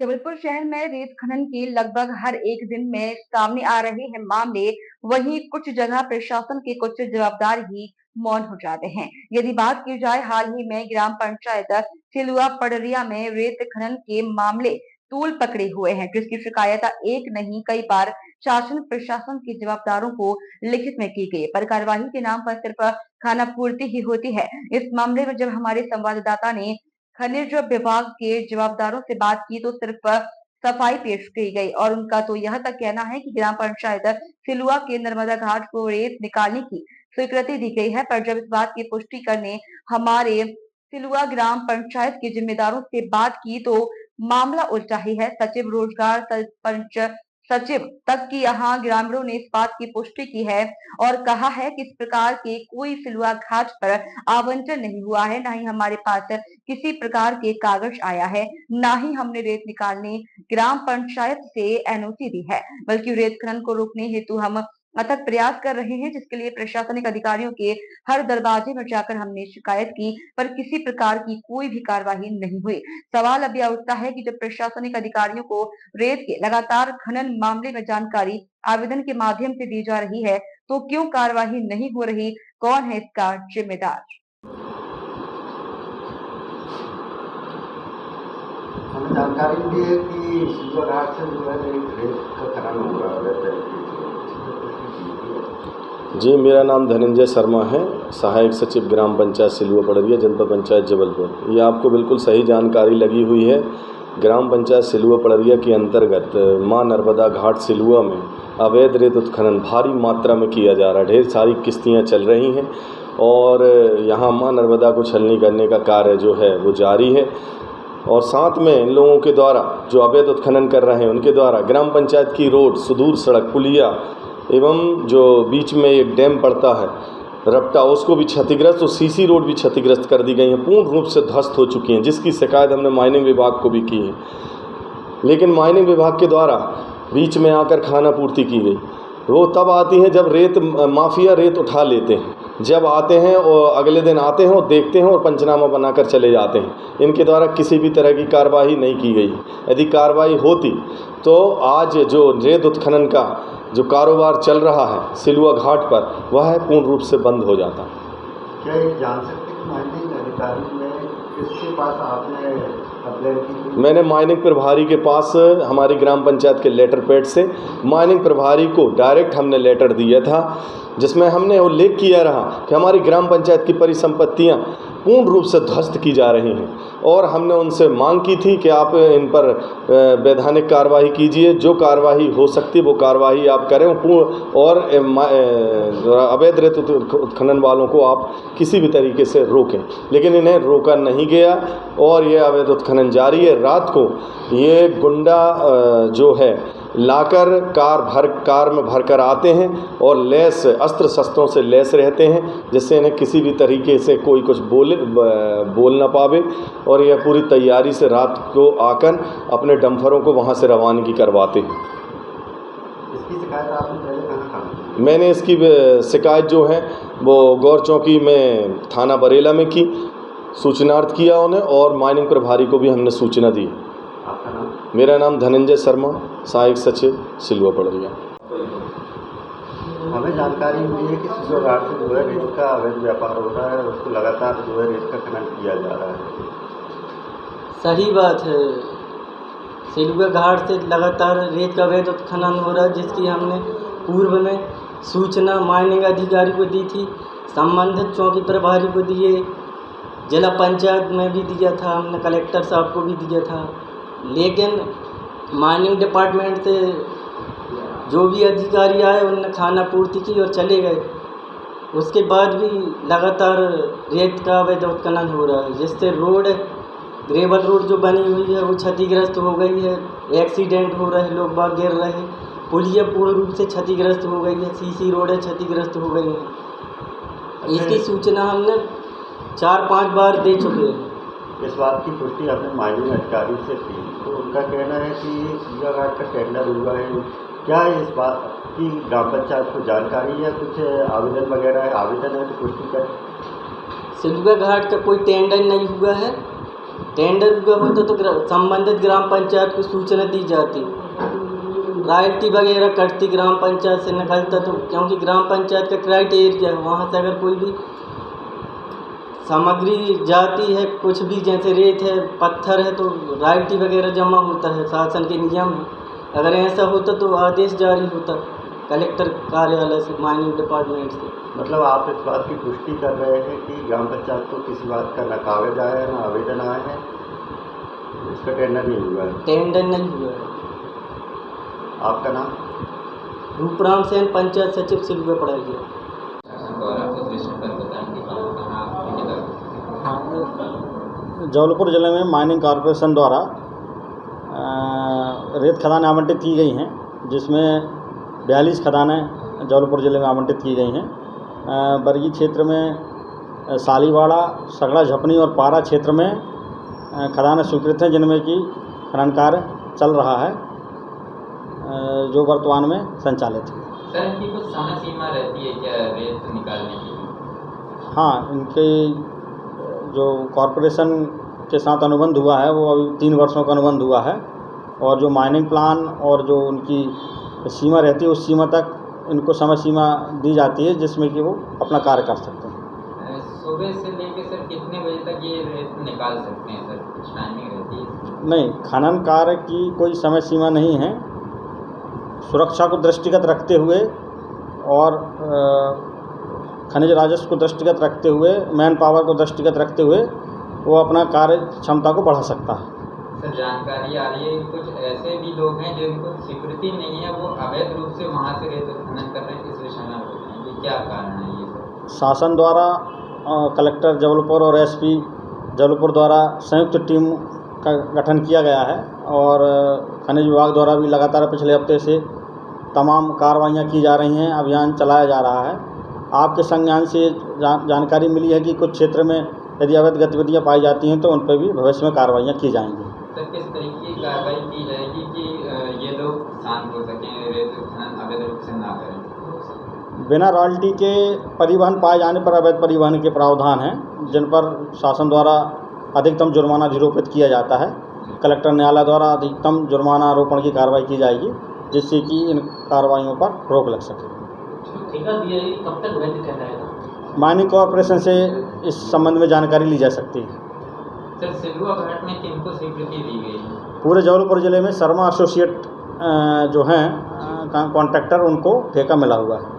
जबलपुर शहर में रेत खनन के लगभग हर एक दिन में सामने आ रहे हैं मामले। वहीं कुछ जगह प्रशासन के कुछ जवाबदार ही मौन हो जाते हैं। यदि बात की जाए हाल ही में ग्राम पंचायत सिलुआ पड़रिया में रेत खनन के मामले तूल पकड़े हुए हैं, जिसकी शिकायत एक नहीं कई बार शासन प्रशासन के जवाबदारों को लिखित में की गई, पर कार्यवाही के नाम पर सिर्फ खानापूर्ति ही होती है। इस मामले में जब हमारे संवाददाता ने खनिज विभाग के जवाबदारों से बात की तो सिर्फ सफाई पेश की गई और उनका तो यह तक कहना है कि ग्राम पंचायत सिलुआ के नर्मदा घाट को रेत निकालने की स्वीकृति दी गई है। पर जब इस बात की पुष्टि करने हमारे सिलुआ ग्राम पंचायत के जिम्मेदारों से बात की तो मामला उल्टा ही है। सचिव रोजगार, सरपंच, सचिव तक की यहाँ ग्रामीणों ने इस बात की पुष्टि की है और कहा है कि इस प्रकार के कोई सिलुआ घाट पर आवंटन नहीं हुआ है, न ही हमारे पास किसी प्रकार के कागज आया है, न ही हमने रेत निकालने ग्राम पंचायत से एनओसी दी है, बल्कि रेत खनन को रोकने हेतु हम अथक प्रयास कर रहे हैं, जिसके लिए प्रशासनिक अधिकारियों के हर दरवाजे में जाकर हमने शिकायत की, पर किसी प्रकार की कोई भी कार्रवाई नहीं हुई। सवाल अब यह उठता है कि जब प्रशासनिक अधिकारियों को रेत के लगातार खनन मामले में जानकारी आवेदन के माध्यम से दी जा रही है, तो क्यों कार्रवाई नहीं हो रही? कौन है इसका जिम्मेदार? हमें जानकारी मिली है कि सिलुआ घाट से जो है एक रेत का खनन हो रहा है। जी, मेरा नाम धनंजय शर्मा है, सहायक सचिव ग्राम पंचायत सिलुआ पड़रिया, जनपद पंचायत जबलपुर। ये आपको बिल्कुल सही जानकारी लगी हुई है। ग्राम पंचायत सिलुआ पड़रिया के अंतर्गत मां नर्मदा घाट सिलुआ में अवैध रेत उत्खनन भारी मात्रा में किया जा रहा है। ढेर सारी किश्तियाँ चल रही हैं और यहाँ मां नर्मदा को छलनी करने का कार्य जो है वो जारी है। और साथ में इन लोगों के द्वारा जो अवैध उत्खनन कर रहे हैं उनके द्वारा ग्राम पंचायत की रोड, सुदूर सड़क, पुलिया एवं जो बीच में एक डैम पड़ता है रपटा, उसको भी क्षतिग्रस्त और सीसी रोड भी क्षतिग्रस्त कर दी गई हैं, पूर्ण रूप से ध्वस्त हो चुकी हैं, जिसकी शिकायत हमने माइनिंग विभाग को भी की है। लेकिन माइनिंग विभाग के द्वारा बीच में आकर खानापूर्ति की गई। वो तब आती हैं जब रेत माफिया रेत उठा लेते हैं, जब आते हैं और अगले दिन आते हैं और देखते हैं और पंचनामा बनाकर चले जाते हैं। इनके द्वारा किसी भी तरह की कार्रवाई नहीं की गई। यदि कार्रवाई होती तो आज जो रेत उत्खनन का जो कारोबार चल रहा है सिलुआ घाट पर, वह पूर्ण रूप से बंद हो जाता। क्या ये जान सकते हैं माइनिंग अधिकारी में किसके पास आपने अप्लाई की? मैंने माइनिंग प्रभारी के पास हमारी ग्राम पंचायत के लेटर पैड से माइनिंग प्रभारी को डायरेक्ट हमने लेटर दिया था, जिसमें हमने उल्लेख किया रहा कि हमारी ग्राम पंचायत की परिसंपत्तियां पूर्ण रूप से ध्वस्त की जा रही हैं और हमने उनसे मांग की थी कि आप इन पर वैधानिक कार्रवाई कीजिए, जो कार्रवाई हो सकती है वो कार्रवाई आप करें और अवैध रेत उत्खनन वालों को आप किसी भी तरीके से रोकें। लेकिन इन्हें रोका नहीं गया और ये अवैध उत्खनन जारी है। रात को ये गुंडा जो है लाकर कार में भरकर आते हैं और लैस अस्त्र शस्त्रों से लैस रहते हैं, जिससे इन्हें किसी भी तरीके से कोई कुछ बोल ना पावे और यह पूरी तैयारी से रात को आकर अपने डंफरों को वहां से रवानगी करवाते हैं। इसकी शिकायत आपने पहले कहाँ की? मैंने इसकी शिकायत जो है वो गौर चौकी में थाना बरेला में की, सूचनार्थ किया उन्हें और माइनिंग प्रभारी को भी हमने सूचना दी। आपका नाम? मेरा नाम धनंजय शर्मा, सहायक सचिव सिलुआ पड़रिया। हमें जानकारी मिली है कि सिलुआ घाट से जो है रेत का अवैध व्यापार हो रहा है, उसको लगातार जो है रेत का खनन किया जा रहा है। सही बात है, सिलुआ घाट से लगातार रेत का अवैध खनन हो रहा है, जिसकी हमने पूर्व में सूचना माइनिंग अधिकारी को दी थी, संबंधित चौकी प्रभारी को दिए, जिला पंचायत में भी दिया था, हमने कलेक्टर साहब को भी दिया था। लेकिन माइनिंग डिपार्टमेंट से जो भी अधिकारी आए उनने खानापूर्ति की और चले गए। उसके बाद भी लगातार रेत का अवैध उत्खनन हो रहा है, जिससे रोड, ग्रेवल रोड जो बनी हुई है वो क्षतिग्रस्त हो गई है, एक्सीडेंट हो रहे, लोग बाग गिर रहे, पुलिया पूर्ण रूप से क्षतिग्रस्त हो गई है, सीसी रोडें क्षतिग्रस्त हो गई हैं। इसकी सूचना हमने 4-5 बार दे चुके हैं। इस बात की पुष्टि आपने माइनिंग अधिकारी से की, तो उनका कहना है कि सिलुआ घाट का टेंडर हुआ है। क्या इस बात की ग्राम पंचायत को जानकारी है? कुछ आवेदन वगैरह है? आवेदन है तो पुष्टि करें। सिलुआ घाट का कोई टेंडर नहीं हुआ है, टेंडर हुआ होता तो संबंधित ग्राम पंचायत को सूचना दी जाती, रॉयल्टी वगैरह कटती ग्राम पंचायत से निकलता, तो क्योंकि ग्राम पंचायत का क्राइटेरिया है, वहाँ से अगर कोई भी सामग्री जाती है, कुछ भी जैसे रेत है, पत्थर है, तो रॉयल्टी वगैरह जमा होता है, शासन के नियम है। अगर ऐसा होता तो आदेश जारी होता कलेक्टर कार्यालय से, माइनिंग डिपार्टमेंट से। मतलब आप इस बात की पुष्टि कर रहे हैं कि ग्राम पंचायत को किसी बात का न कागज आया है, न आवेदन आया है, इसका टेंडर नहीं हुआ है? टेंडर नहीं हुआ है। आपका नाम? रूपराम सेन, पंचायत सचिव, सिलुआ पड़रिया। जबलपुर ज़िले में माइनिंग कॉरपोरेशन द्वारा रेत खदानें आवंटित की गई हैं, जिसमें 42 खदानें जबलपुर ज़िले में आवंटित की गई हैं। बरगी क्षेत्र में सालीवाड़ा, सगड़ा, झपनी और पारा क्षेत्र में खदानें स्वीकृत हैं, जिनमें कि खनन कार्य चल रहा है, जो वर्तमान में संचालित है। सर, इनकी कुछ समय सीमा रहती है क्या रेत निकालने की? हाँ, इनके जो कॉरपोरेशन के साथ अनुबंध हुआ है वो अभी 3 वर्षों का अनुबंध हुआ है, और जो माइनिंग प्लान और जो उनकी सीमा रहती है उस सीमा तक इनको समय सीमा दी जाती है, जिसमें कि वो अपना कार्य कर सकते हैं। सुबह से लेकर सर कितने बजे तक ये रेत निकाल सकते हैं सर? कुछ टाइमिंग रहती है? नहीं, खनन कार्य की कोई समय सीमा नहीं है। सुरक्षा को दृष्टिगत रखते हुए और खनिज राजस्व को दृष्टिगत रखते हुए, मैन पावर को दृष्टिगत रखते हुए वो अपना कार्य क्षमता को बढ़ा सकता है। सर, जानकारी आ रही है कुछ ऐसे भी लोग हैं जिनको स्वीकृति नहीं है, वो अवैध रूप से वहाँ से रेत खनन कर रहे हैं, इस विषय में आप बताएं कि क्या कारण है ये सर? शासन द्वारा कलेक्टर जबलपुर और एसपी जबलपुर द्वारा संयुक्त टीम का गठन किया गया है, और खनिज विभाग द्वारा भी लगातार पिछले हफ्ते से तमाम कार्रवाइयाँ की जा रही हैं, अभियान चलाया जा रहा है। आपके संज्ञान से जानकारी मिली है कि कुछ क्षेत्र में यदि अवैध गतिविधियाँ पाई जाती हैं तो उन पर भी भविष्य में कार्रवाइयाँ की जाएंगी। सर, किस तरीके की कार्रवाई की जाएगी कि ये लोग शांत हो सकें, रेत खनन अवैध रूप से ना करें? बिना रॉयल्टी के परिवहन पाए जाने पर अवैध परिवहन के प्रावधान हैं, जिन पर शासन द्वारा अधिकतम जुर्माना अधिरोपित किया जाता है। कलेक्टर न्यायालय द्वारा अधिकतम जुर्माना आरोपण की कार्रवाई की जाएगी, जिससे कि इन कार्रवाइयों पर रोक लग सके। ठेका दिया है, कब तक वैध कहलाएगा? माइनिंग कॉरपोरेशन से इस संबंध में जानकारी ली जा सकती है। सर, सिलुआ घाट में किनको स्वीकृति दी गई है? पूरे जबलपुर ज़िले में शर्मा एसोसिएट जो हैं कॉन्ट्रैक्टर, उनको ठेका मिला हुआ है।